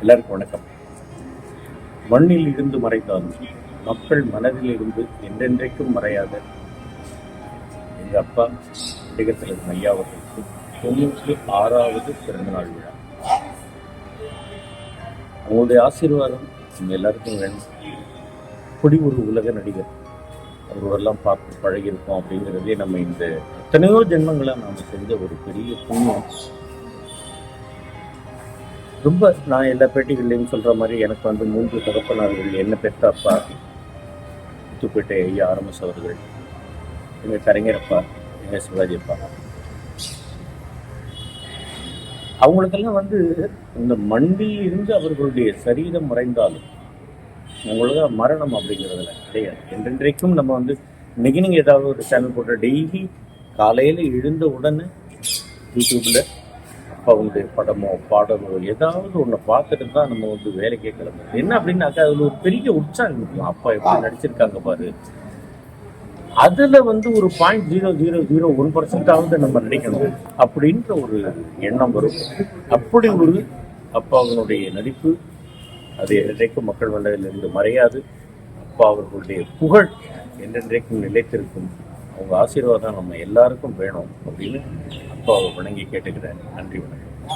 எல்லாருக்கும் வணக்கம். மண்ணில் இருந்து மறைந்தாலும் மக்கள் மனதில் இருந்து என்றென்றைக்கும் மறையாத எங்கள் அப்பா நடிகர் ஐயா அவர்களுக்கு 96வது பிறந்தநாள் விழா. அவங்களுடைய ஆசீர்வாதம் நம்ம எல்லாருக்கும் வேணும். இப்படி ஒரு உலக நடிகர் அவரோடெல்லாம் பார்த்து பழகியிருக்கோம் அப்படிங்கிறதே நம்ம இந்த எத்தனையோ ஜென்மங்களை நாம் செஞ்ச ஒரு பெரிய புண்ணியம். ரொம்ப நான் எல்லா பேட்டிகள்லையும் சொல்கிற மாதிரி எனக்கு 3 தகப்பனார்கள். என்ன பெற்ற அப்பா முத்துப்பேட்டை ஐயா ஆர்எம்எஸ் அவர்கள், எங்கள் கலைஞரப்பா, எங்கள் சிவாஜி அப்பா. அவங்களுக்கெல்லாம் இந்த மண்ணில் இருந்து அவர்களுடைய சரீரம் மறைந்தாலும் அவங்களுக்கு மரணம் அப்படிங்கிறதுல கிடையாது. என்றென்றைக்கும் நம்ம இன்னைக்கு நீங்கள் ஏதாவது ஒரு சேனல் போட்ட டெய்லி காலையில் எழுந்த உடனே யூடியூப்பில் அவங்களுடைய படமோ பாடலோ ஏதாவது ஒன்று பார்த்துட்டு தான் நம்ம வேலைக்கே கிளம்புறது. என்ன அப்படின்னாக்கா அதில் ஒரு பெரிய உற்சாகம் இருக்கும். அப்பா எப்படி நடிச்சிருக்காங்க பாரு, அதில் ஒரு 0.0001% நம்ம நடிக்கணும் அப்படின்ற ஒரு எண்ணம் வரும். அப்படி ஒரு அப்பாவினுடைய நடிப்பு அது என்றைக்கும் மக்கள் மனதிலிருந்து மறையாது. அப்பா அவர்களுடைய புகழ் என்றென்றைக்கும் நிலைத்திருக்கும். அவங்க ஆசீர்வாதம் நம்ம எல்லாருக்கும் வேணும் அப்படின்னு அப்பாவை வணங்கி கேட்டுக்கிறேன். நன்றி, வணக்கம்.